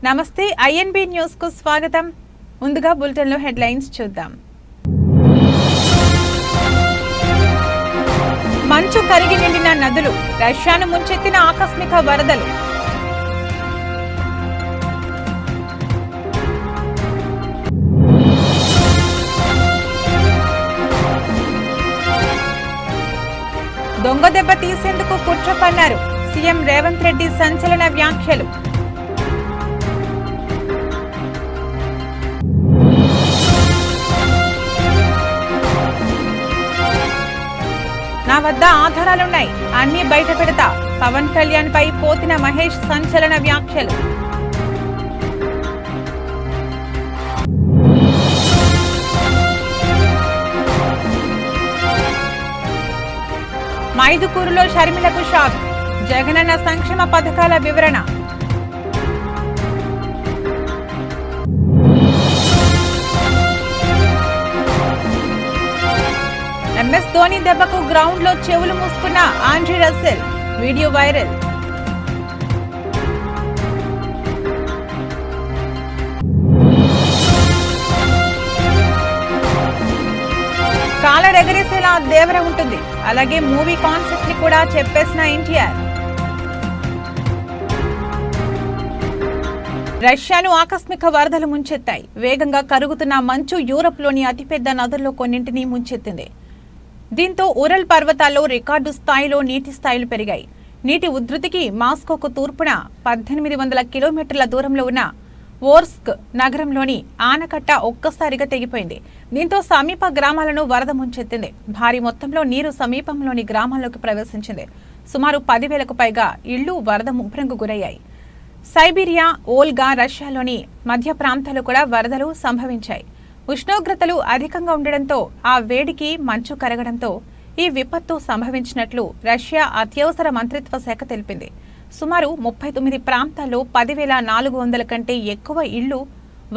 నమస్తే INB news కు స్వాగతం. ముందుగా బులెటిన్ లో హెడ్లైన్స్ చూద్దాం. మంచు కరిగి నిండిన నదులు, రష్యాను ముంచెత్తిన ఆకస్మిక వరదలు. దొంగ దెబ్బ తీసేందుకు కుట్ర పన్నారు. సీఎం రేవంత్ రెడ్డి సంచలన వ్యాఖ్యలు. నా వద్ద ఆధారాలున్నాయి, అన్ని బయట పెడతా. పవన్ కళ్యాణ్ పై పోతిన మహేష్ సంచలన వ్యాఖ్యలు. మైదుకూరులో షర్మిలకు షాక్. జగనన్న సంక్షేమ పథకాల వివరణ. ఎంఎస్ ధోని దెబ్బకు గ్రౌండ్ లో చెవులు మూసుకున్న Andre Russell. Video viral. Collar ఎగరేసేలా దేవర ఉంటుంది. అలాగే మూవీ కాన్సెప్ట్ ని కూడా చెప్పేసిన ఎన్టీఆర్. రష్యాను ఆకస్మిక వరదలు ముంచెత్తాయి. వేగంగా కరుగుతున్న మంచు యూరప్ లోని అతిపెద్ద నదుల్లో కొన్నింటిని ముంచెత్తింది. దీంతో ఉరల్ పర్వతాల్లో రికార్డు స్థాయిలో నీటి స్థాయిలు పెరిగాయి. నీటి ఉధృతికి మాస్కోకు తూర్పున 1800 కిలోమీటర్ల దూరంలో ఉన్న ఓర్స్క్ నగరంలోని ఆనకట్ట ఒక్కసారిగా తెగిపోయింది. దీంతో సమీప గ్రామాలను వరద ముంచెత్తింది. భారీ మొత్తంలో నీరు సమీపంలోని గ్రామాల్లోకి ప్రవేశించింది. సుమారు 10,000కు పైగా ఇళ్లు వరద ముప్పు గురయ్యాయి. సైబీరియా, ఓల్గా, రష్యాలోని మధ్య ప్రాంతాలు కూడా వరదలు సంభవించాయి. ఉష్ణోగ్రతలు అధికంగా ఉండడంతో ఆ వేడికి మంచు కరగడంతో ఈ విపత్తు సంభవించినట్లు రష్యా అత్యవసర మంత్రిత్వ శాఖ తెలిపింది. సుమారు 39 ప్రాంతాల్లో 10,400 కంటే ఎక్కువ ఇళ్లు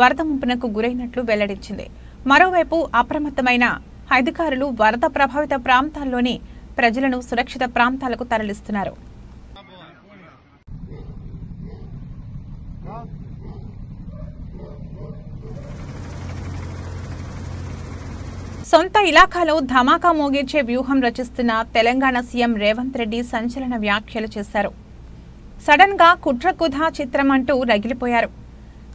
వరద ముంపునకు గురైనట్లు వెల్లడించింది. మరోవైపు అప్రమత్తమైన అధికారులు వరద ప్రభావిత ప్రాంతాల్లోని ప్రజలను సురక్షిత ప్రాంతాలకు తరలిస్తున్నారు. సొంత ఇలాకాలో ధమాకా మోగించే వ్యూహం రచిస్తున్న తెలంగాణ సీఎం రేవంత్ రెడ్డి సంచలన వ్యాఖ్యలు చేశారు. సడన్ గా కుట్రకుధా చిత్రం అంటూ రగిలిపోయారు.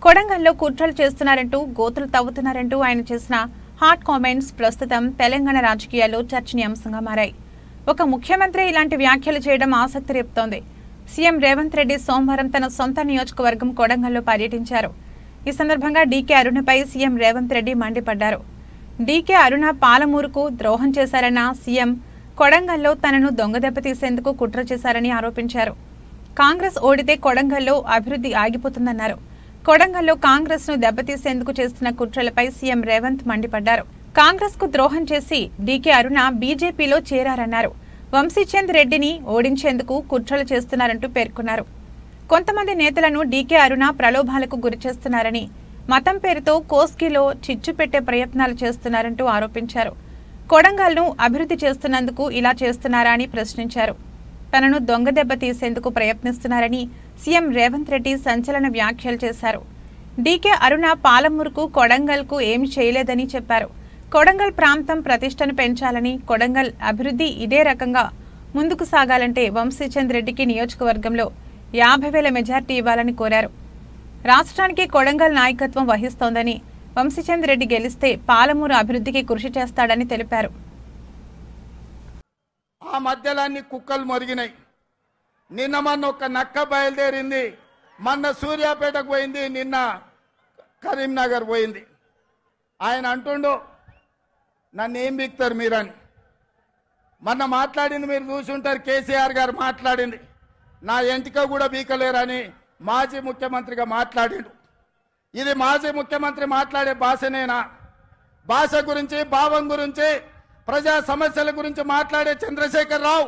కొడంగల్లో కుట్రలు చేస్తున్నారంటూ, గోతులు తవ్వుతున్నారంటూ ఆయన చేసిన హాట్ కామెంట్స్ ప్రస్తుతం తెలంగాణ రాజకీయాల్లో చర్చనీయాంశంగా మారాయి. ఒక ముఖ్యమంత్రి ఇలాంటి వ్యాఖ్యలు చేయడం ఆసక్తి రేపుతోంది. సీఎం రేవంత్ రెడ్డి సోమవారం తన సొంత నియోజకవర్గం కొడంగల్లో పర్యటించారు. ఈ సందర్భంగా డీకే అరుణపై సీఎం రేవంత్ రెడ్డి మండిపడ్డారు. డీకే అరుణ పాలమూరుకు ద్రోహం చేశారన్న సీఎం కొడంగల్లో తనను దొంగ దెబ్బతీసేందుకు కుట్ర చేశారని ఆరోపించారు. కాంగ్రెస్ ఓడితే కొడంగల్లో అభివృద్ధి ఆగిపోతుందన్నారు. కొడంగల్లో కాంగ్రెస్ ను దెబ్బతీసేందుకు చేస్తున్న కుట్రలపై సీఎం రేవంత్ మండిపడ్డారు. కాంగ్రెస్ కు ద్రోహం చేసి డీకే అరుణ బీజేపీలో చేరారన్నారు. వంశీచంద్ రెడ్డిని ఓడించేందుకు కుట్రలు చేస్తున్నారంటూ పేర్కొన్నారు. కొంతమంది నేతలను డీకే అరుణ ప్రలోభాలకు గురిచేస్తున్నారని, మతం పేరుతో కోస్గిలో చిచ్చు పెట్టే ప్రయత్నాలు చేస్తున్నారంటూ ఆరోపించారు. కొడంగల్ను అభివృద్ధి చేస్తున్నందుకు ఇలా చేస్తున్నారా అని ప్రశ్నించారు. తనను దొంగ దెబ్బ తీసేందుకు ప్రయత్నిస్తున్నారని సీఎం రేవంత్ రెడ్డి సంచలన వ్యాఖ్యలు చేశారు. డీకే అరుణ పాలమూరుకు, కొడంగల్కు ఏమి చేయలేదని చెప్పారు. కొడంగల్ ప్రాంతం ప్రతిష్టను పెంచాలని, కొడంగల్ అభివృద్ధి ఇదే రకంగా ముందుకు సాగాలంటే వంశీచంద్ రెడ్డికి నియోజకవర్గంలో 50,000 మెజార్టీ ఇవ్వాలని కోరారు. రాష్ట్రానికి కొడంగల్ నాయకత్వం వహిస్తోందని, వంశీచంద్ రెడ్డి గెలిస్తే పాలమూరు అభివృద్ధికి కృషి చేస్తాడని తెలిపారు. ఆ మధ్యలాన్ని కుక్కలు మొరిగినాయి. నిన్న మొన్న ఒక నక్క బయలుదేరింది, మొన్న సూర్యాపేటకు పోయింది, నిన్న కరీంనగర్ పోయింది. ఆయన అంటుండు నన్ను ఏం బిక్తారు మీరని. మొన్న మాట్లాడింది మీరు చూసుంటారు, కేసీఆర్ గారు మాట్లాడింది నా ఎంటిక కూడా బీకలేరని మాజీ ముఖ్యమంత్రిగా మాట్లాడాడు. ఇది మాజీ ముఖ్యమంత్రి మాట్లాడే భాషనేనా? భాష గురించి, భావం గురించి, ప్రజా సమస్యల గురించి మాట్లాడే చంద్రశేఖర్ రావు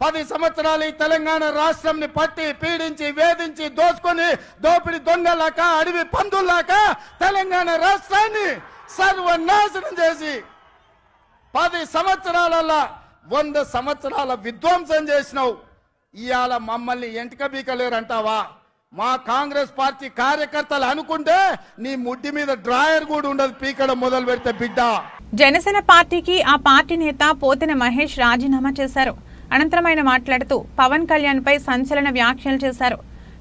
10 సంవత్సరాలు ఈ తెలంగాణ రాష్ట్రంని పట్టి పీడించి వేధించి దోసుకొని దోపిడి దొంగలాక అడవి పందుల్లాక తెలంగాణ రాష్ట్రాన్ని సర్వనాశనం చేసి 10 సంవత్సరాలలో 100 సంవత్సరాల విధ్వంసం చేసినావు. ఇవాళ మమ్మల్ని ఎంటిక బీకలేరంటావా? మా కాంగ్రెస్ పార్టీ కార్యకర్తలు అనుకుంటే నీ ముడ్డి మీద డ్రాయర్ కూడా ఉండదు పీకడం మొదలు పెడితే బిడ్డ. జనసేన పార్టీకి ఆ పార్టీ నేత పోతిన మహేష్ రాజీనామా చేశారు. అనంతరం ఆయన మాట్లాడుతూ పవన్ కళ్యాణ్ పై సంచలన వ్యాఖ్యలు చేశారు.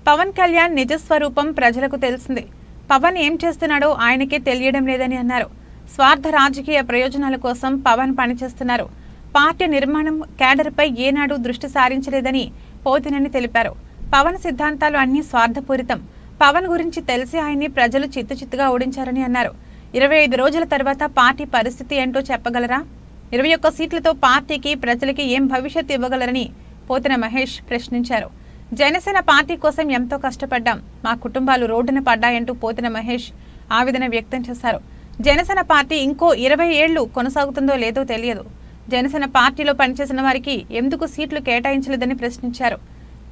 పవన్ కళ్యాణ్ నిజస్వరూపం ప్రజలకు తెలిసింది. పవన్ ఏం చేస్తున్నాడో ఆయనకే తెలియడం లేదని అన్నారు. స్వార్థ రాజకీయ ప్రయోజనాల కోసం పవన్ పనిచేస్తున్నారు. పార్టీ నిర్మాణం క్యాడర్పై ఏనాడు దృష్టి సారించలేదని పోతినని తెలిపారు. పవన్ సిద్ధాంతాలు అన్ని స్వార్థపూరితం. పవన్ గురించి తెలిసి ఆయన్ని ప్రజలు చిత్తుచిత్తుగా ఓడించారని అన్నారు. 25 రోజుల తర్వాత పార్టీ పరిస్థితి ఏంటో చెప్పగలరా? 21 సీట్లతో పార్టీకి ప్రజలకి ఏం భవిష్యత్తు ఇవ్వగలరని పోతిన మహేష్ ప్రశ్నించారు. జనసేన పార్టీ కోసం ఎంతో కష్టపడ్డాం, మా కుటుంబాలు రోడ్డున పడ్డాయంటూ పోతిన మహేష్ ఆవేదన వ్యక్తం చేశారు. జనసేన పార్టీ ఇంకో 20 ఏళ్లు కొనసాగుతుందో లేదో తెలియదు. జనసేన పార్టీలో పనిచేసిన వారికి ఎందుకు సీట్లు కేటాయించలేదని ప్రశ్నించారు.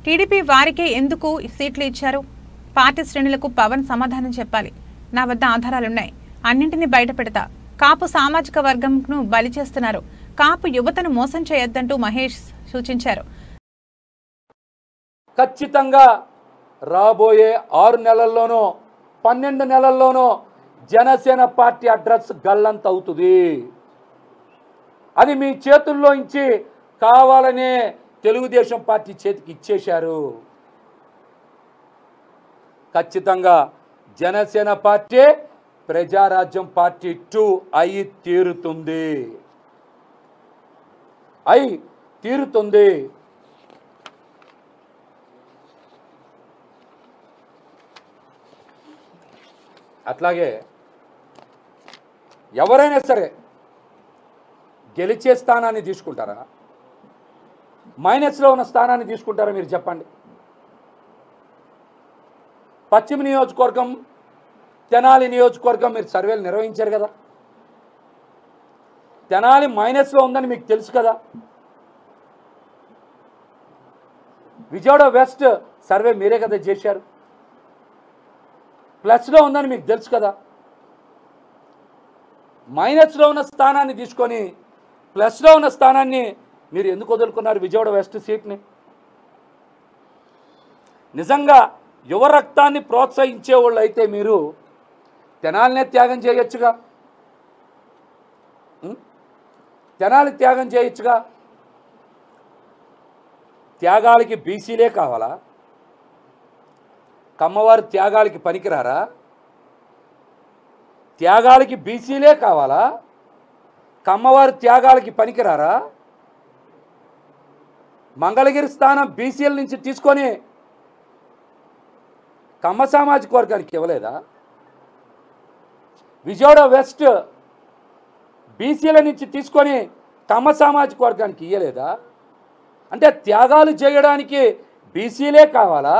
టీడీపీ వారికే ఎందుకు సీట్లు ఇచ్చారు? పార్టీ శ్రేణులకు పవన్ సమాధానం చెప్పాలి. నా వద్ద ఆధారాలున్నాయి, అన్నింటినీ బయట పెడతా. కాపు సామాజిక వర్గంను బలి చేస్తున్నారు. కాపు యువతను మోసం చేయొద్దంటూ మహేష్ సూచించారు. ఖచ్చితంగా రాబోయే 6 నెలల్లోనో 12 నెలల్లోనో జనసేన పార్టీ అడ్రస్ గల్లంత అవుతుంది. అది మీ చేతుల్లో నుంచి కావాలనే తెలుగుదేశం పార్టీ చేతికి ఇచ్చేశారు. ఖచ్చితంగా జనసేన పార్టీ ప్రజారాజ్యం పార్టీ 2 అయి తీరుతుంది. అట్లాగే ఎవరైనా సరే గెలిచే స్థానాన్ని తీసుకుంటారా, మైనస్లో ఉన్న స్థానాన్ని తీసుకుంటారా? మీరు చెప్పండి. పశ్చిమ నియోజకవర్గం, తెనాలి నియోజకవర్గం మీరు సర్వేలు నిర్వహించారు కదా. తెనాలి మైనస్లో ఉందని మీకు తెలుసు కదా. విజయవాడ వెస్ట్ సర్వే మీరే కదా చేశారు, ప్లస్లో ఉందని మీకు తెలుసు కదా. మైనస్లో ఉన్న స్థానాన్ని తీసుకొని ప్లస్లో ఉన్న స్థానాన్ని మీరు ఎందుకు వదులుకున్నారు విజయవాడ వెస్ట్ సీట్ని? నిజంగా యువ రక్తాన్ని ప్రోత్సహించే వాళ్ళు అయితే మీరు తెనాలినే త్యాగం చేయొచ్చుగా, తెనాలి త్యాగం చేయొచ్చుగా. త్యాగాలకి బీసీలే కావాలా? కమ్మవారి త్యాగాలకి పనికిరారా? త్యాగాలకి బీసీలే కావాలా? కమ్మవారి త్యాగాలకి పనికిరారా? మంగళగిరి స్థానం బీసీల నుంచి తీసుకొని కమ్మ సామాజిక వర్గానికి ఇవ్వలేదా? విజయవాడ వెస్ట్ బీసీల నుంచి తీసుకొని కమ్మ సామాజిక వర్గానికి ఇవ్వలేదా? అంటే త్యాగాలు చేయడానికి బీసీలే కావాలా?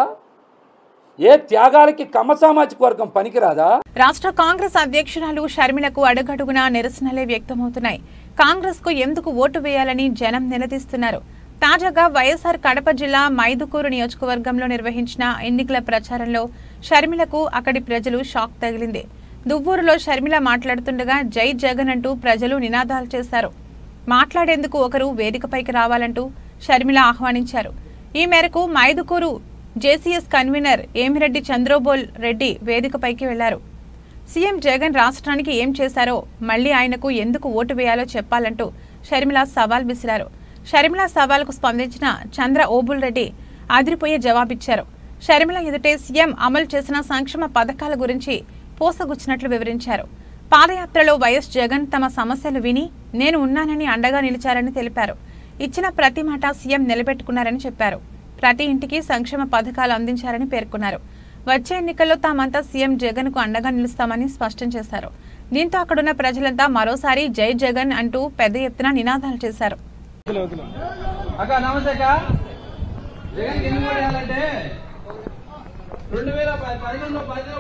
ఏ త్యాగాలకి కమ్మ సామాజిక వర్గం పనికిరాదా? రాష్ట్ర కాంగ్రెస్ అధ్యక్షురాలు షర్మిలకు అడుగడుగునా నిరసనలే వ్యక్తమవుతున్నాయి. కాంగ్రెస్ కు ఎందుకు ఓటు వేయాలని జనం నిలదీస్తున్నారు. తాజాగా వైఎస్ఆర్ కడప జిల్లా మైదుకూరు నియోజకవర్గంలో నిర్వహించిన ఎన్నికల ప్రచారంలో షర్మిలకు అక్కడి ప్రజలు షాక్ తగిలింది. దువ్వూరులో షర్మిల మాట్లాడుతుండగా జై జగన్ అంటూ ప్రజలు నినాదాలు చేశారు. మాట్లాడేందుకు ఒకరు వేదికపైకి రావాలంటూ షర్మిల ఆహ్వానించారు. ఈ మేరకు మైదుకూరు జేసీఎస్ కన్వీనర్ ఏమిరెడ్డి చంద్రబోల్ రెడ్డి వేదికపైకి వెళ్లారు. సీఎం జగన్ రాష్ట్రానికి ఏం చేశారో, మళ్లీ ఆయనకు ఎందుకు ఓటు వేయాలో చెప్పాలంటూ షర్మిల సవాల్ విసిరారు. షర్మిల సవాల్కు స్పందించిన చంద్ర ఓబుల్ రెడ్డి అదిరిపోయే జవాబిచ్చారు. షర్మిల ఎదుటే సీఎం అమలు చేసిన సంక్షేమ పథకాల గురించి పోసగుచ్చినట్లు వివరించారు. పాదయాత్రలో వైఎస్ జగన్ తమ సమస్యలు విని నేను ఉన్నానని అండగా నిలిచారని తెలిపారు. ఇచ్చిన ప్రతి మాట సీఎం నిలబెట్టుకున్నారని చెప్పారు. ప్రతి ఇంటికి సంక్షేమ పథకాలు అందించారని పేర్కొన్నారు. వచ్చే ఎన్నికల్లో తామంతా సీఎం జగన్ కు అండగా నిలుస్తామని స్పష్టం చేశారు. దీంతో అక్కడున్న ప్రజలంతా మరోసారి జై జగన్ అంటూ పెద్ద ఎత్తున నినాదాలు చేశారు.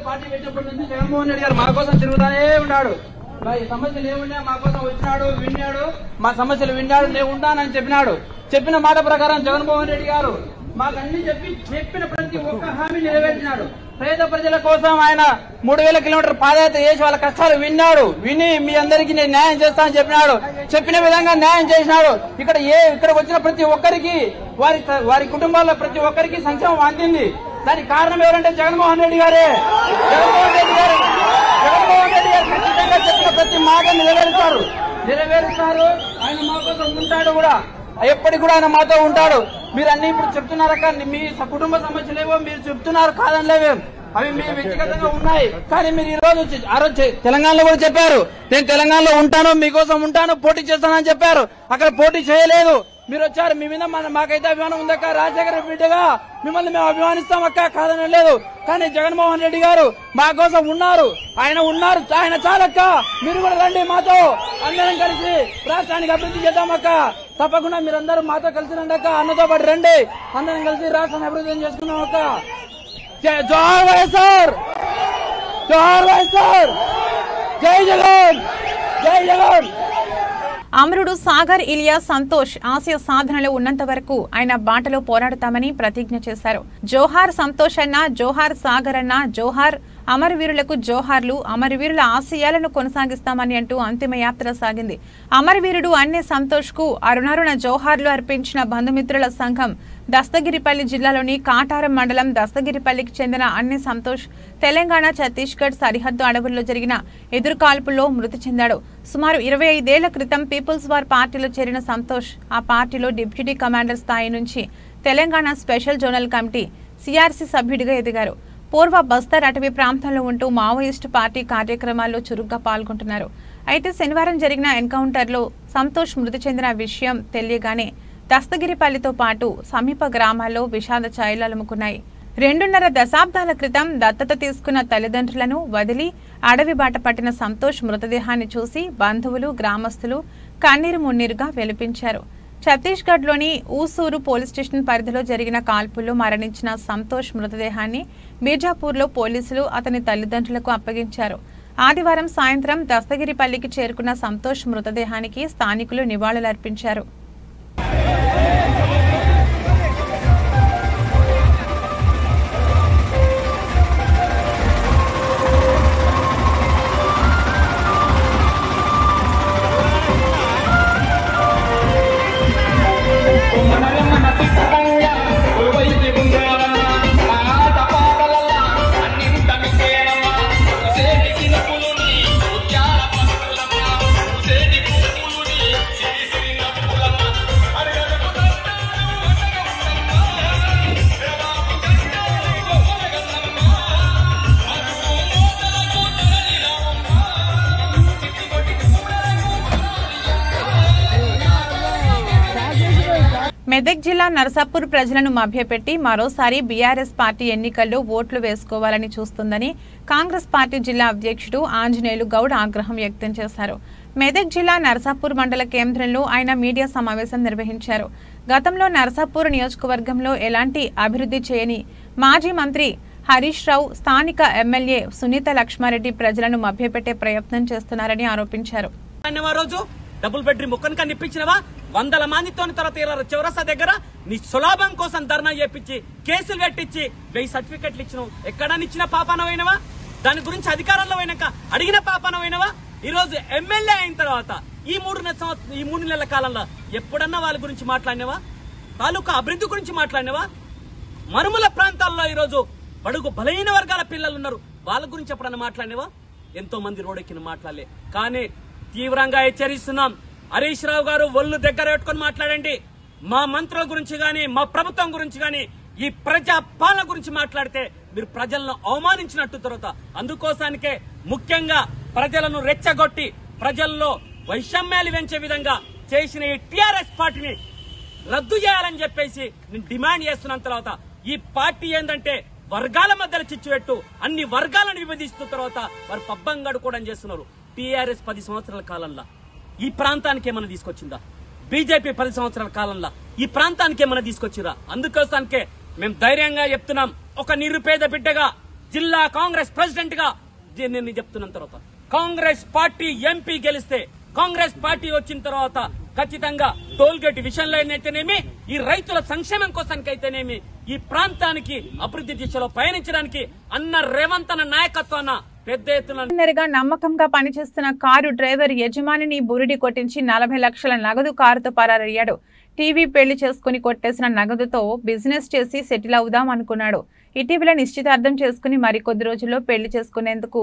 పార్టీ పెట్టినప్పటి నుంచి జగన్మోహన్ రెడ్డి గారు మా కోసం తిరుగుతానే ఉన్నాడు. ఈ సమస్యలు ఏమున్నా మా కోసం వచ్చినాడు, విన్నాడు, మా సమస్యలు విన్నాడు, నేను ఉంటానని చెప్పినాడు. చెప్పిన మాట ప్రకారం జగన్మోహన్ రెడ్డి గారు మాకన్నీ చెప్పిన ప్రతి ఒక్క హామీ నెరవేర్చినాడు. పేద ప్రజల కోసం ఆయన 3000 కిలోమీటర్ పాదయాత్ర చేసి వాళ్ళ కష్టాలు విని మీ అందరికీ నేను న్యాయం చేస్తానని చెప్పినాడు. చెప్పిన విధంగా న్యాయం చేసినాడు. ఇక్కడికి వచ్చిన ప్రతి ఒక్కరికి వారి కుటుంబాల్లో ప్రతి ఒక్కరికి సంక్షేమం అందింది. దానికి కారణం ఎవరంటే జగన్మోహన్ రెడ్డి గారే. జగన్మోహన్ రెడ్డి గారు ఖచ్చితంగా చెప్పిన ప్రతి మాట నెరవేరుస్తారు. ఆయన మా కోసం ఉంటాడు కూడా, ఎప్పటికి కూడా ఆయన మాతో ఉంటాడు. మీరు అన్ని ఇప్పుడు చెప్తున్నారక్క, మీ కుటుంబ సమస్యలేవో మీరు చెప్తున్నారు, కాదనిలేవేం, అవి మీ వ్యక్తిగతంగా ఉన్నాయి. కానీ మీరు ఈ రోజు ఆ రోజు తెలంగాణలో కూడా చెప్పారు, నేను తెలంగాణలో ఉంటాను, మీకోసం ఉంటాను, పోటీ చేస్తానని చెప్పారు. అక్కడ పోటీ చేయలేదు, మీరు వచ్చారు. మీ మీద మాకైతే అభిమానం ఉందక్క, రాజశేఖర బిడ్డగా మిమ్మల్ని మేము అభిమానిస్తాం అక్క, కాదని లేదు. కానీ జగన్మోహన్ రెడ్డి గారు మా కోసం ఉన్నారు, ఆయన చాలక్క. మీరు కూడా రండి మాతో, అందరం కలిసి రాష్ట్రానికి అభివృద్ధి చేద్దామక్క. తప్పకుండా మీరందరూ మాతో కలిసి రండి అక్క, అన్నతో పాటు రండి, అందరం కలిసి రాష్ట్రాన్ని అభివృద్ధి చేసుకున్నాం అక్క. జోహార్ వైఎస్ఆర్, జోహార్ వైఎస్ఆర్, జై జగన్, జై జగన్. అమరుడు సాగర్ ఇలియాస్ సంతోష్ ఆశయ సాధనలో ఉన్నంత వరకు ఆయన బాటలో పోరాడతామని ప్రతిజ్ఞ చేశారు. జోహార్ సంతోష్ అన్న, జోహార్ సాగర్ అన్న, జోహార్ అమరవీరులకు జోహార్లు, అమరవీరుల ఆశయాలను కొనసాగిస్తామని అంటూ అంతిమ యాత్ర సాగింది. అమరవీరుడు అన్నే సంతోష్ కు అరుణారుణ జోహార్లు అర్పించిన బంధుమిత్రుల సంఘం దస్తగిరిపల్లి జిల్లాలోని కాటారం మండలం దస్తగిరిపల్లికి చెందిన అన్నే సంతోష్ తెలంగాణ ఛత్తీస్గఢ్ సరిహద్దు అడవుల్లో జరిగిన ఎదురుకాల్పుల్లో మృతి చెందాడు. సుమారు 25 ఏళ్ల క్రితం పీపుల్స్ వార్ పార్టీలో చేరిన సంతోష్ ఆ పార్టీలో డిప్యూటీ కమాండర్ స్థాయి నుంచి Telangana special zonal committee CRC సభ్యుడిగా ఎదిగారు. పూర్వ బస్తర్ అటవీ ప్రాంతంలో ఉంటూ మావోయిస్టు పార్టీ కార్యక్రమాల్లో చురుగ్గా పాల్గొంటున్నారు. అయితే శనివారం జరిగిన ఎన్కౌంటర్లో సంతోష్ మృతి చెందిన విషయం తెలియగానే దస్తగిరిపల్లితో పాటు సమీప గ్రామాల్లో విషాద ఛాయలు అలుముకున్నాయి. 2.5 దశాబ్దాల క్రితం దత్తత తీసుకున్న తల్లిదండ్రులను వదిలి అడవి బాట పట్టిన సంతోష్ మృతదేహాన్ని చూసి బంధువులు, గ్రామస్తులు కన్నీరు మున్నీరుగా వెలిపించారు. ఛత్తీస్గఢ్లోని ఊసూరు పోలీస్ స్టేషన్ పరిధిలో జరిగిన కాల్పుల్లో మరణించిన సంతోష్ మృతదేహాన్ని బీజాపూర్లో పోలీసులు అతని తల్లిదండ్రులకు అప్పగించారు. ఆదివారం సాయంత్రం దస్తగిరిపల్లికి చేరుకున్న సంతోష్ మృతదేహానికి స్థానికులు నివాళులర్పించారు. మెదక్ జిల్లా నరసాపూర్ ప్రజలను మభ్యపెట్టి మరోసారి బీఆర్ఎస్ పార్టీ ఎన్నికల్లో ఓట్లు వేసుకోవాలని చూస్తుందని కాంగ్రెస్ పార్టీ జిల్లా అధ్యక్షుడు ఆంజనేయులు గౌడ్ ఆగ్రహం వ్యక్తం చేశారు. మెదక్ జిల్లా నరసాపూర్ మండల కేంద్రంలో ఆయన మీడియా సమావేశం నిర్వహించారు. గతంలో నరసాపూర్ నియోజకవర్గంలో ఎలాంటి అభివృద్ధి చేయని మాజీ మంత్రి హరీష్ రావు, స్థానిక ఎమ్మెల్యే సునీత లక్ష్మారెడ్డి ప్రజలను మభ్యపెట్టే ప్రయత్నం చేస్తున్నారని ఆరోపించారు. డబుల్ బెడ్రూమ్ ఒక్కని కనిపించినవా? 100 మందితో తర్వాత చౌరస్తా దగ్గర నీ సులాభం కోసం ధర్నా చేపించి కేసులు పెట్టించి 1000 సర్టిఫికెట్లు ఇచ్చినావు. ఎక్కడనిచ్చిన పాపానమైనవా? దాని గురించి అధికారంలో పోయినాక అడిగిన పాపానమైనవా? ఈ రోజు ఎమ్మెల్యే అయిన తర్వాత ఈ 3 నెలల కాలంలో ఎప్పుడన్నా వాళ్ళ గురించి మాట్లాడినవా? తాలూకా అభివృద్ధి గురించి మాట్లాడినవా? మరుమల ప్రాంతాల్లో ఈ రోజు బడుగు బలహీన వర్గాల పిల్లలు ఉన్నారు, వాళ్ళ గురించి ఎప్పుడన్నా మాట్లాడినవా? ఎంతో మంది రోడ్డెక్కిన మాట్లాడలే. కానీ తీవ్రంగా హెచ్చరిస్తున్నాం, హరీష్ రావు గారు ఒళ్ళు దగ్గర పెట్టుకుని మాట్లాడండి. మా మంత్రుల గురించి గాని, మా ప్రభుత్వం గురించి గాని, ఈ ప్రజా పాలన గురించి మాట్లాడితే మీరు ప్రజలను అవమానించినట్టు తర్వాత అందుకోసానికే ముఖ్యంగా ప్రజలను రెచ్చగొట్టి ప్రజల్లో వైషమ్యాలు పెంచే విధంగా చేసిన ఈ టీఆర్ఎస్ పార్టీని రద్దు చేయాలని చెప్పేసి నేను డిమాండ్ చేస్తున్న తర్వాత ఈ పార్టీ ఏంటంటే వర్గాల మధ్యలో చిచ్చుపెట్టు అన్ని వర్గాలను విభజిస్తున్న తర్వాత వారు పబ్బం గడుకోవడం చేస్తున్నారు. టీఆర్ఎస్ 10 సంవత్సరాల కాలంలో ఈ ప్రాంతానికి ఏమైనా తీసుకొచ్చిందా? బీజేపీ 10 సంవత్సరాల కాలంలో ఈ ప్రాంతానికి ఏమైనా తీసుకొచ్చిరా? అందుకోసానికే మేము ధైర్యంగా చెప్తున్నాం, ఒక నిరుపేద బిడ్డగా జిల్లా కాంగ్రెస్ ప్రెసిడెంట్ గా నేను చెప్తున్న తర్వాత కాంగ్రెస్ పార్టీ ఎంపీ గెలిస్తే, కాంగ్రెస్ పార్టీ వచ్చిన తర్వాత ఖచ్చితంగా టోల్గేట్ విషయంలో అయితేనేమి, ఈ రైతుల సంక్షేమం కోసానికైతేనేమి, ఈ ప్రాంతానికి అభివృద్ధి దిశలో పయనించడానికి అన్న రేవంత్ అన్న నాయకత్వాన పెద్ద ఎత్తున నమ్మకంగా పనిచేస్తున్న కారు డ్రైవర్ యజమానిని బురిడి కొట్టించి 40 లక్షల నగదు కారుతో పరారయ్యాడు. టీవీ పెళ్లి చేసుకుని కొట్టేసిన నగదుతో బిజినెస్ చేసి సెటిల్ అవుదాం అనుకున్నాడు. ఇటీవల నిశ్చితార్థం చేసుకుని మరికొద్ది రోజుల్లో పెళ్లి చేసుకునేందుకు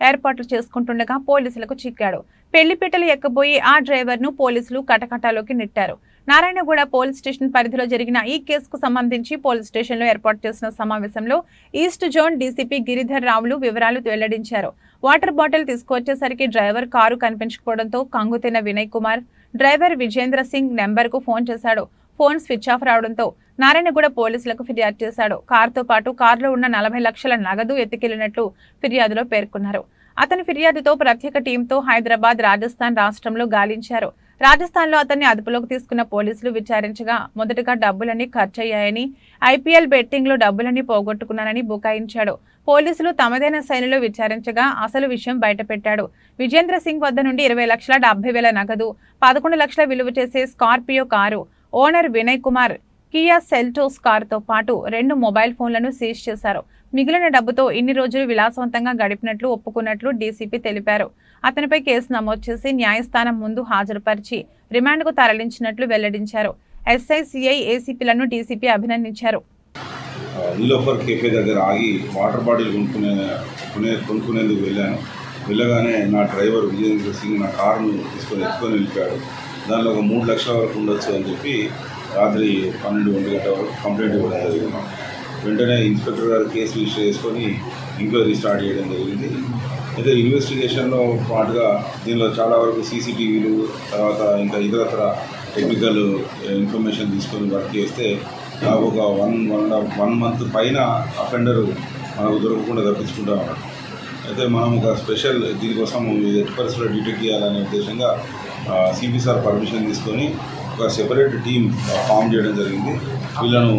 ఏర్పాట్లు చేసుకుంటుండగా పోలీసులకు చిక్కాడు. పెళ్లిపీటలు ఎక్కబోయి ఆ డ్రైవర్ను పోలీసులు కటకటాలోకి నెట్టారు. నారాయణగూడ పోలీస్ స్టేషన్ పరిధిలో జరిగిన ఈ కేసుకు సంబంధించి పోలీస్ స్టేషన్లో ఏర్పాటు చేసిన సమావేశంలో ఈస్ట్ జోన్ డీసీపీ గిరిధర్ రావులు వివరాలు వెల్లడించారు. వాటర్ బాటిల్ తీసుకువచ్చేసరికి డ్రైవర్ కారు కనిపించకపోవడంతో కంగుతిన్న వినయ్ కుమార్ డ్రైవర్ విజేంద్ర సింగ్ నెంబర్కు ఫోన్ చేశాడు. ఫోన్ స్విచ్ ఆఫ్ రావడంతో నారాయణగూడ పోలీసులకు ఫిర్యాదు చేశాడు. కారుతో పాటు కారులో ఉన్న 40 లక్షల నగదు ఎత్తుకెళ్లినట్లు ఫిర్యాదులో పేర్కొన్నారు. అతని ఫిర్యాదుతో ప్రత్యేక టీంతో హైదరాబాద్, రాజస్థాన్ రాష్ట్రంలో గాలించారు. రాజస్థాన్లో అతన్ని అదుపులోకి తీసుకున్న పోలీసులు విచారించగా మొదటగా డబ్బులన్నీ ఖర్చయ్యాయని, ఐపీఎల్ బెట్టింగ్లో డబ్బులన్నీ పోగొట్టుకున్నానని బుకాయించాడు. పోలీసులు తమదైన శైలిలో విచారించగా అసలు విషయం బయటపెట్టాడు. విజేంద్ర సింగ్ వద్ద నుండి 20,70,000 నగదు, 11 లక్షల విలువ చేసే Scorpio car, owner Vinay Kumar Kia Seltos కారుతో పాటు 2 మొబైల్ ఫోన్లను సీజ్ చేశారు. మిగిలిన డబ్బుతో ఇన్ని రోజులు విలాసవంతంగా గడిపినట్లు ఒప్పుకున్నట్లు డీసీపీ తెలిపారు. అతనిపై కేసు నమోదు చేసి న్యాయస్థానం ముందు హాజరుపరిచి రిమాండ్కు తరలించినట్లు వెల్లడించారు. ఎస్ఐ, సిఐ, ఏసీపీలను డీసీపీ అభినందించారు. నీలోఫర్ కేఫే దగ్గర ఆగి వాటర్ బాటిల్ కొనుక్కునేందుకు వెళ్ళగానే నా డ్రైవర్ విజేంద్ర సింగ్ నా కారును ఎత్తుకొని వెళ్ళిపోయాడు. దానిలో ఒక 3 లక్షల వరకు ఉండొచ్చు అని చెప్పి రాత్రి 12-1 గంటల వరకు కంప్లైంట్ ఇవ్వడం జరిగింది. వెంటనే ఇన్స్పెక్టర్ గారు కేసు రిజిస్టర్ చేసుకొని ఎంక్వైరీ స్టార్ట్ చేయడం జరిగింది. అయితే ఇన్వెస్టిగేషన్లో పాటుగా దీనిలో చాలా వరకు సీసీటీవీలు, తర్వాత ఇంకా ఇతరత్ర టెక్నికల్ ఇన్ఫర్మేషన్ తీసుకొని వర్క్ చేస్తే నాకు ఒక 1 మంత్ పైన అఫెండరు మనకు దొరకకుండా తప్పించుకుంటా ఉన్నాడు. అయితే మనం ఒక స్పెషల్ దీనికోసం ఎట్టి పరిస్థితుల్లో డిటెక్ట్ చేయాలనే ఉద్దేశంగా సిపి సార్ పర్మిషన్ తీసుకొని ఒక సెపరేట్ టీం ఫామ్ చేయడం జరిగింది. వీళ్ళను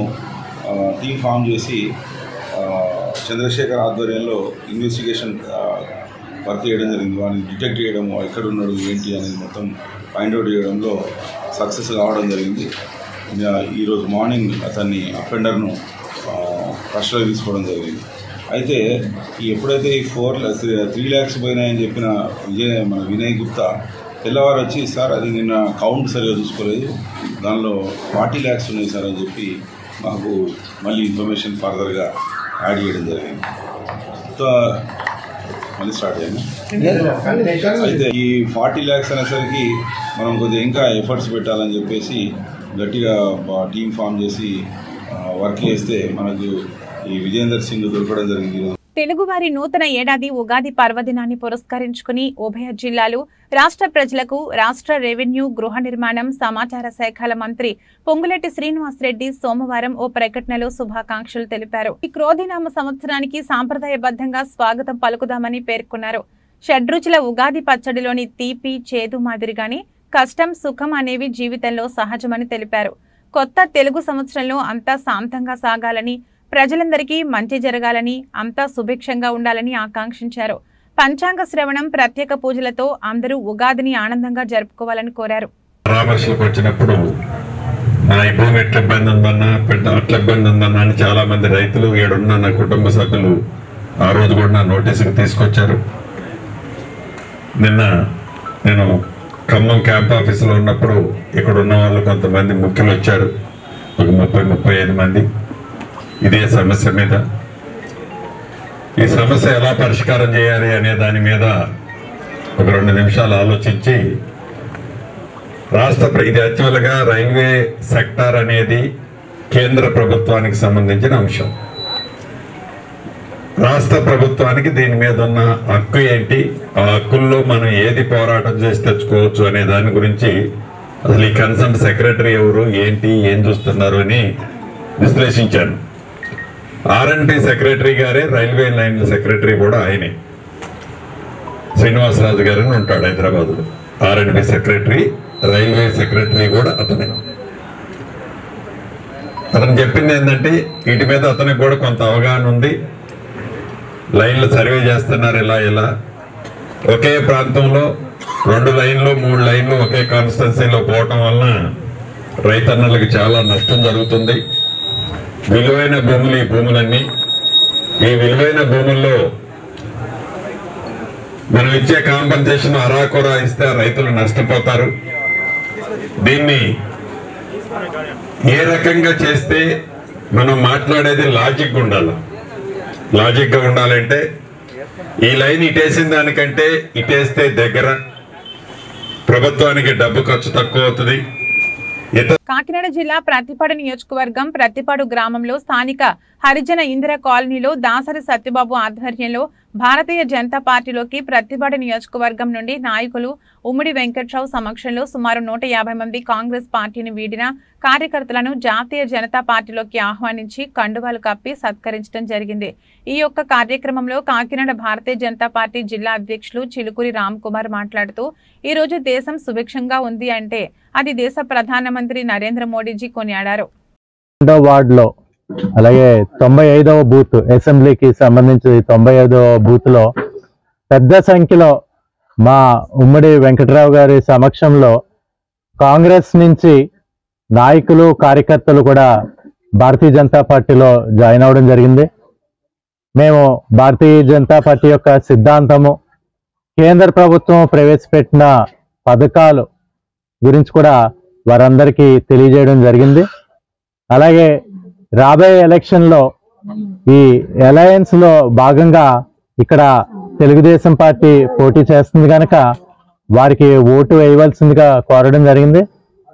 టీం ఫామ్ చేసి చంద్రశేఖర్ ఆధ్వర్యంలో ఇన్వెస్టిగేషన్ వర్క్ చేయడం జరిగింది. వాడిని డిటెక్ట్ చేయడం, ఎక్కడున్నాడు ఏంటి అనేది మొత్తం ఫైండ్అవుట్ చేయడంలో సక్సెస్ కావడం జరిగింది. ఈరోజు మార్నింగ్ అతన్ని అఫెండర్ను కస్టడీ తీసుకోవడం జరిగింది. అయితే ఎప్పుడైతే ఈ 3 lakhs పోయినాయని చెప్పిన మన వినయ్ గుప్తా తెల్లవారు వచ్చి, సార్ అది నిన్న కౌంట్ సరిగా చూసుకోలేదు, దానిలో 40 lakhs ఉన్నాయి సార్ అని చెప్పి మాకు మళ్ళీ ఇన్ఫర్మేషన్ ఫర్దర్గా యాడ్ చేయడం జరిగింది. మళ్ళీ స్టార్ట్ అయ్యాను. అయితే ఈ 40 lakhs అనేసరికి మనం కొద్దిగా ఇంకా ఎఫర్ట్స్ పెట్టాలని చెప్పేసి గట్టిగా టీం ఫామ్ చేసి వర్క్ చేస్తే మనకు ఈ విజేందర్ సింగ్ దొరకడం జరిగింది. తెలుగువారి నూతన ఏడాది ఉగాది పర్వదినాన్ని పురస్కరించుకుని ఉభయ జిల్లాలు రాష్ట్ర ప్రజలకు రాష్ట్ర రెవెన్యూ, గృహ నిర్మాణం, సమాచార శాఖల మంత్రి పొంగులేటి శ్రీనివాసరెడ్డి సోమవారం ఓ ప్రకటనలో శుభాకాంక్షలు తెలిపారు. ఈ క్రోధినామ సంవత్సరానికి సాంప్రదాయబద్ధంగా స్వాగతం పలుకుదామని పేర్కొన్నారు. షడ్రుచుల ఉగాది పచ్చడిలోని తీపి, చేదు మాదిరిగానే కష్టం, సుఖం అనేవి జీవితంలో సహజమని తెలిపారు. కొత్త తెలుగు సంవత్సరంలో అంతా శాంతంగా సాగాలని, ప్రజలందరికీ మంచి జరగాలని, అంతా సుభిక్షంగా ఉండాలని ఆకాంక్షించారు. పంచాంగ శ్రవణం, ప్రత్యేక పూజలతో అందరూ ఉగాదిని ఆనందంగా జరుపుకోవాలని కోరారు. పరామర్శలకు వచ్చినప్పుడు నా ఈ భూమి ఎట్ల ఇబ్బంది ఉందన్నా, అట్ల ఇబ్బంది ఉందన్నా అని చాలా మంది రైతులు ఏడున్న నా కుటుంబ సభ్యులు ఆ రోజు కూడా నా నోటీసుకు తీసుకొచ్చారు. నిన్న నేను ఖమ్మం క్యాంప్ ఆఫీసులో ఉన్నప్పుడు ఇక్కడ ఉన్న వాళ్ళు కొంతమంది ముఖ్యులు వచ్చారు, ఒక 30-35 మంది ఇదే సమస్య మీద. ఈ సమస్య ఎలా పరిష్కారం చేయాలి అనే దాని మీద ఒక 2 నిమిషాలు ఆలోచించి ఇది యాక్చువల్గా రైల్వే సెక్టార్ అనేది కేంద్ర ప్రభుత్వానికి సంబంధించిన అంశం. రాష్ట్ర ప్రభుత్వానికి దీని మీద ఉన్న హక్కు ఏంటి, ఆ హక్కుల్లో మనం ఏది పోరాటం చేసి తెచ్చుకోవచ్చు అనే దాని గురించి అసలు ఈ కన్సర్న్ సెక్రటరీ ఎవరు, ఏంటి, ఏం చూస్తున్నారు అని విశ్లేషించాను. R&B సెక్రటరీ గారే, రైల్వే లైన్ సెక్రటరీ కూడా ఆయనే, శ్రీనివాసరాజు గారు అని ఉంటాడు హైదరాబాద్లో. R&B సెక్రటరీ, రైల్వే సెక్రటరీ కూడా అతనే. అతను చెప్పింది ఏంటంటే వీటి మీద అతనికి కూడా కొంత అవగాహన ఉంది. లైన్లు సర్వే చేస్తున్నారు, ఇలా ఒకే ప్రాంతంలో 2 లైన్లు 3 లైన్లు ఒకే కాన్స్టిట్యున్సీలో పోవటం వలన రైతన్నలకు చాలా నష్టం జరుగుతుంది. విలువైన భూములు ఈ భూములన్నీ, ఈ విలువైన భూముల్లో మనం ఇచ్చే కాంపన్సేషన్ అరాకొరా ఇస్తే రైతులు నష్టపోతారు. దీన్ని ఏ రకంగా చేస్తే మనం మాట్లాడేది లాజిక్గా ఉండాలి. లాజిక్గా ఉండాలంటే ఈ లైన్ ఇటేసిన దానికంటే ఇటేస్తే దగ్గర, ప్రభుత్వానికి డబ్బు ఖర్చు తక్కువ అవుతుంది. కాకినాడ జిల్లా ప్రత్తిపాడు నియోజకవర్గం ప్రత్తిపాడు గ్రామంలో స్థానిక హరిజన ఇందిర కాలనీలో దాసరి సత్యబాబు ఆధ్వర్యంలో భారతీయ జనతా పార్టీలోకి ప్రత్తిపాడు నియోజకవర్గం నుండి నాయకులు ఉమ్మడి వెంకట్రావు సమక్షంలో సుమారు 150 మంది కాంగ్రెస్ పార్టీని వీడిన కార్యకర్తలను జాతీయ జనతా పార్టీలోకి ఆహ్వానించి కండువాలు కప్పి సత్కరించడం జరిగింది. ఈ యొక్క కార్యక్రమంలో కాకినాడ భారతీయ జనతా పార్టీ జిల్లా అధ్యక్షులు చిలుకూరి రామ్ కుమార్ మాట్లాడుతూ ఈ రోజు దేశం సుభిక్షంగా ఉంది అంటే అది దేశ ప్రధానమంత్రి నరేంద్ర మోడీజీ కొనియాడారు. వార్డులో అలాగే 95వ బూత్ అసెంబ్లీకి సంబంధించి 95వ బూత్ లో పెద్ద సంఖ్యలో మా ఉమ్మడి వెంకటరావు గారి సమక్షంలో కాంగ్రెస్ నుంచి నాయకులు కార్యకర్తలు కూడా భారతీయ జనతా పార్టీలో జాయిన్ అవ్వడం జరిగింది. మేము భారతీయ జనతా పార్టీ యొక్క సిద్ధాంతము, కేంద్ర ప్రభుత్వం ప్రవేశపెట్టిన పథకాలు గురించి కూడా వారందరికీ తెలియజేయడం జరిగింది. అలాగే రాబోయే ఎలక్షన్లో ఈ అలయన్స్ లో భాగంగా ఇక్కడ తెలుగుదేశం పార్టీ పోటీ చేస్తుంది కనుక వారికి ఓటు వేయవలసిందిగా కోరడం జరిగింది.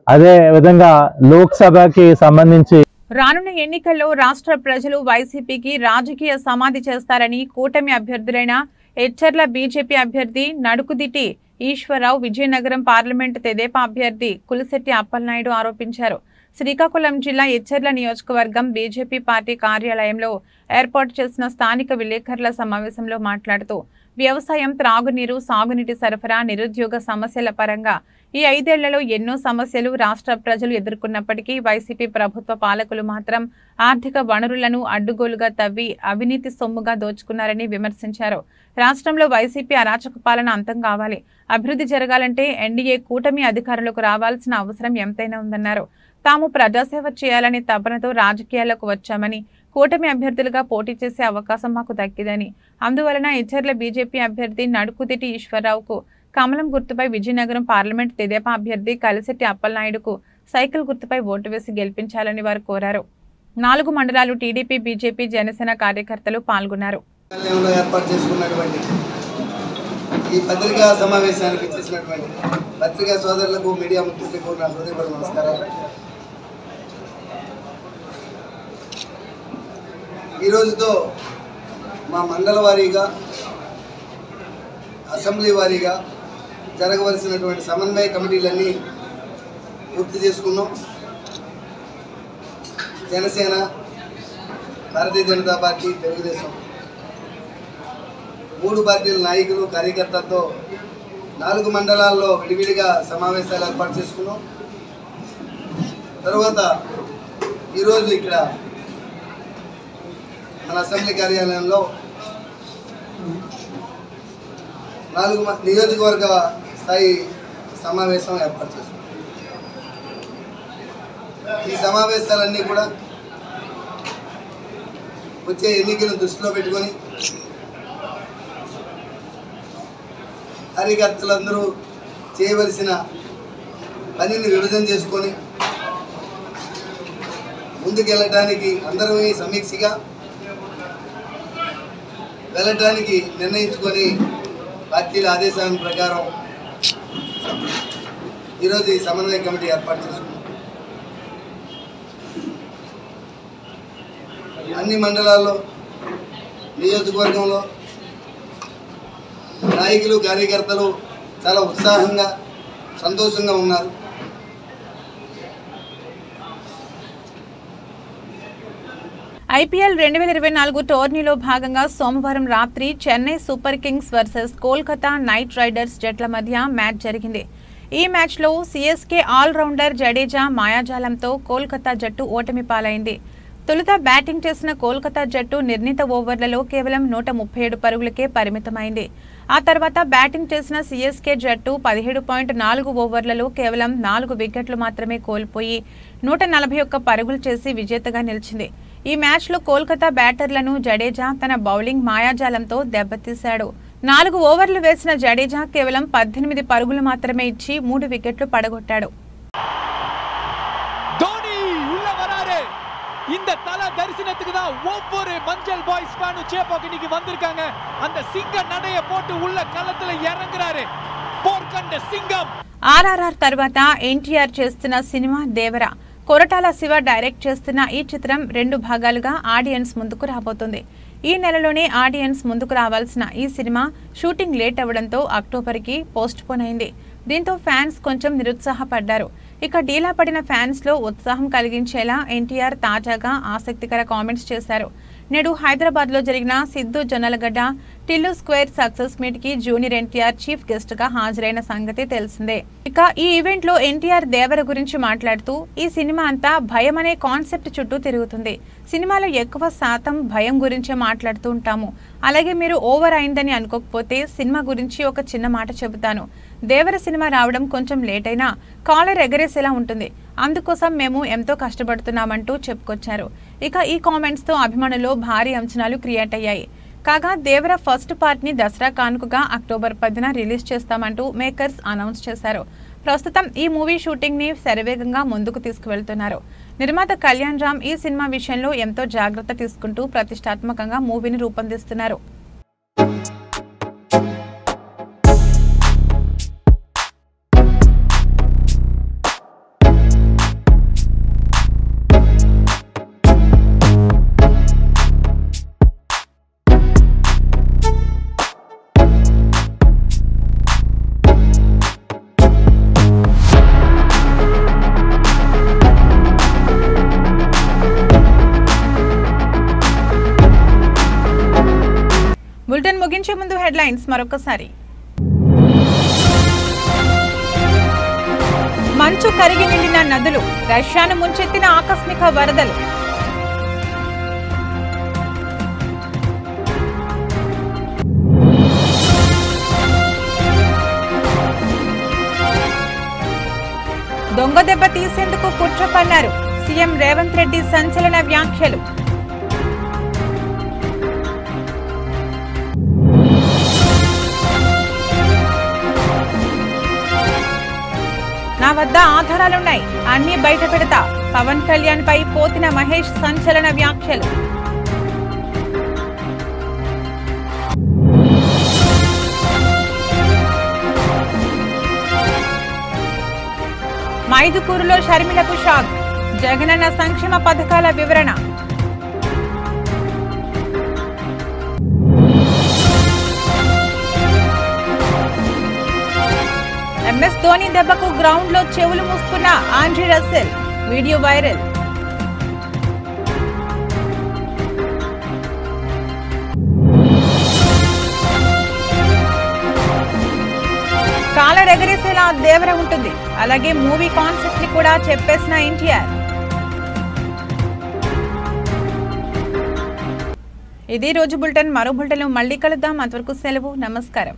అదే విధంగా లోక్సభకి సంబంధించి రానున్న ఎన్నికల్లో రాష్ట్ర ప్రజలు వైసీపీకి రాజకీయ సమాధి చేస్తారని కూటమి అభ్యర్థులైన ఎచ్చర్ల బీజేపీ అభ్యర్థి నడుకుదిటి ఈశ్వరరావు, విజయనగరం పార్లమెంటు తెదేపా అభ్యర్థి కులిశెట్టి అప్పలనాయుడు ఆరోపించారు. శ్రీకాకుళం జిల్లా ఎచ్చర్ల నియోజకవర్గం బీజేపీ పార్టీ కార్యాలయంలో ఏర్పాటు చేసిన స్థానిక విలేకరుల సమావేశంలో మాట్లాడుతూ వ్యవసాయం, త్రాగునీరు, సాగునీటి సరఫరా, నిరుద్యోగ సమస్యల పరంగా ఈ 5 ఏళ్లలో ఎన్నో సమస్యలు రాష్ట్ర ప్రజలు ఎదుర్కొన్నప్పటికీ వైసీపీ ప్రభుత్వ పాలకులు మాత్రం ఆర్థిక వనరులను అడ్డుగోలుగా తవ్వి అవినీతి సొమ్ముగా దోచుకున్నారని విమర్శించారు. రాష్ట్రంలో వైసీపీ అరాచక పాలన అంతం కావాలి, అభివృద్ధి జరగాలంటే ఎన్డీఏ కూటమి అధికారులకు రావాల్సిన అవసరం ఎంతైనా ఉందన్నారు. తాము ప్రజాసేవ చేయాలనే తపనతో రాజకీయాల్లోకి వచ్చామని, కూటమి అభ్యర్థులుగా పోటీ చేసే అవకాశం మాకు దక్కిందని, అందువలన ఎచ్చర్ల బీజేపీ అభ్యర్థి నడుకుదిటి ఈశ్వరరావుకు కమలం గుర్తుపై, విజయనగరం పార్లమెంట్ తెదేపా అభ్యర్థి కలిశెట్టి అప్పలనాయుడుకు సైకిల్ గుర్తుపై ఓటు వేసి గెలిపించాలని వారు కోరారు. 4 మండలాలు టీడీపీ, బీజేపీ, జనసేన కార్యకర్తలు పాల్గొన్నారు. ఈ పత్రికా సమావేశానికి చేసినటువంటి పత్రికా సోదరులకు, మీడియా మిత్రులకు నా హృదయపూర్వక నమస్కారాలు. ఈ రోజుతో మా మండల వారీగా, అసెంబ్లీ వారీగా జరగవలసినటువంటి సమన్వయ కమిటీలన్నీ పూర్తి చేసుకున్నాం. జనసేన, భారతీయ జనతా పార్టీ, తెలుగుదేశం 3 పార్టీల నాయకులు, కార్యకర్తలతో 4 మండలాల్లో విడివిడిగా సమావేశాలు ఏర్పాటు చేసుకున్నాం. తర్వాత ఈరోజు ఇక్కడ మన అసెంబ్లీ కార్యాలయంలో 4 నియోజకవర్గ స్థాయి సమావేశం ఏర్పాటు చేసుకున్నాం. ఈ సమావేశాలన్నీ కూడా వచ్చే ఎన్నికలను దృష్టిలో పెట్టుకొని కార్యకర్తలందరూ చేయవలసిన పనిని విభజన చేసుకొని ముందుకెళ్ళటానికి, అందరం సమీక్షగా వెళ్ళటానికి నిర్ణయించుకొని పార్టీల ఆదేశాల ప్రకారం ఈరోజు ఈ సమన్వయ కమిటీ ఏర్పాటు చేసుకున్నాం. అన్ని మండలాల్లో, నియోజకవర్గంలో నాయకులు, కార్యకర్తలు చాలా ఉత్సాహంగా, సంతోషంగా ఉన్నారు. ఐపీఎల్ 2024 టోర్నీలో భాగంగా సోమవారం రాత్రి Chennai super Kings versus Kolkata night riders జట్ల మధ్య మ్యాచ్ జరిగింది. ఈ మ్యాచ్లో సీఎస్కే ఆల్రౌండర్ జడేజా మాయాజాలంతో కోల్కతా జట్టు ఓటమి పాలైంది. తొలుత బ్యాటింగ్ చేసిన కోల్కతా జట్టు నిర్ణీత ఓవర్లలో కేవలం 137 పరుగులకే పరిమితమైంది. ఆ తర్వాత బ్యాటింగ్ చేసిన సీఎస్కే జట్టు 17.4 ఓవర్లలో కేవలం 4 వికెట్లు మాత్రమే కోల్పోయి 141 పరుగులు చేసి విజేతగా నిలిచింది. ఈ మ్యాచ్లో కోల్కతా బ్యాటర్లను జడేజా తన బౌలింగ్ మాయాజాలంతో దెబ్బతీశాడు. 4 ఓవర్లు వేసిన జడేజా కేవలం 18 పరుగులు మాత్రమే ఇచ్చి 3 వికెట్లు పడగొట్టాడు. இந்த தலை தரிசனத்துக்கு தான் ஒவ்வொரு மஞ்சள் பாய்ஸ் ஃபேனும் சேப்பாக்கு இன்னைக்கு வந்திருக்காங்க. அந்த சிங்க நடைய போட்டு உள்ள களத்துல இறங்குறாரு போர்க்கண்ட சிங்கம். ఆర్ఆర్ఆర్ తర్వాత ఎన్టీఆర్ చేస్తున్న సినిమా దేవర. కొరటాల శివ డైరెక్ట్ చేస్తున్న ఈ చిత్రం 2 భాగాలుగా ఆడియన్స్ ముందుకు రాబోతుంది. ఈ నెలలోనే ఆడియన్స్ ముందుకు రావాల్సిన ఈ సినిమా షూటింగ్ లేట్ అవ్వడంతో అక్టోబర్కి పోస్ట్ పోన్ అయింది. దీంతో ఫ్యాన్స్ కొంచెం నిరుత్సాహపడ్డారు. ఇక డీలా పడిన ఫ్యాన్స్ లో ఉత్సాహం కలిగించేలా ఎన్టీఆర్ తాజాగా ఆసక్తికర కామెంట్స్ చేశారు. నేడు హైదరాబాద్ లో జరిగిన Siddhu Jonnalagadda Tillu square success meet కి జూనియర్ ఎన్టీఆర్ చీఫ్ గెస్ట్ గా హాజరైన సంగతి తెలిసిందే. ఇక ఈ ఈవెంట్ లో ఎన్టీఆర్ దేవర గురించి మాట్లాడుతూ ఈ సినిమా అంతా భయం అనే కాన్సెప్ట్ చుట్టూ తిరుగుతుంది. సినిమాలో ఎక్కువ శాతం భయం గురించే మాట్లాడుతూ ఉంటాము. అలాగే మీరు ఓవర్ అయిందని అనుకోకపోతే సినిమా గురించి ఒక చిన్న మాట చెబుతాను. దేవర సినిమా రావడం కొంచెం లేట్ అయినా కాలర్ ఎగరేసేలా ఉంటుంది. అందుకోసం మేము ఎంతో కష్టపడుతున్నామంటూ చెప్పుకొచ్చారు. ఇక ఈ కామెంట్స్ తో అభిమానులు భారీ అంచనాలు క్రియేట్ అయ్యాయి. కాగా దేవర ఫస్ట్ పార్ట్ ని దసరా కానుకగా అక్టోబర్ 10న రిలీజ్ చేస్తామంటూ మేకర్స్ అనౌన్స్ చేశారు. ప్రస్తుతం ఈ మూవీ షూటింగ్ ని శరవేగంగా ముందుకు తీసుకువెళ్తున్నారు. నిర్మాత కళ్యాణ్ రామ్ ఈ సినిమా విషయంలో ఎంతో జాగ్రత్త తీసుకుంటూ ప్రతిష్టాత్మకంగా మూవీని రూపొందిస్తున్నారు. బులెటిన్ ముగించే ముందు హెడ్లైన్స్ మరొకసారి. మంచు కరిగి నిండిన నదులు, రష్యాను ముంచెత్తిన ఆకస్మిక వరదలు. దొంగ దెబ్బ తీసేందుకు కుట్ర పన్నారు. సీఎం రేవంత్ రెడ్డి సంచలన వ్యాఖ్యలు. నా వద్ద ఆధారాలున్నాయి, అన్ని బయట పెడతా. పవన్ కళ్యాణ్ పై పోతిన మహేష్ సంచలన వ్యాఖ్యలు. మైదుకూరులో షర్మిలకు షాక్. జగనన్న సంక్షేమ పథకాల వివరణ. ఎంఎస్ ధోని దెబ్బకు గ్రౌండ్ లో చెవులు మూసుకున్న Andre Russell. Video viral. Collar ఎగరేసేలా దేవర ఉంటుంది. అలాగే మూవీ కాన్సెప్ట్ ని కూడా చెప్పేసిన ఎన్టీఆర్. ఇది రోజు బులెటిన్. మరో బులెటిన్ మళ్ళీ కలుద్దాం. అంతవరకు సెలవు. నమస్కారం.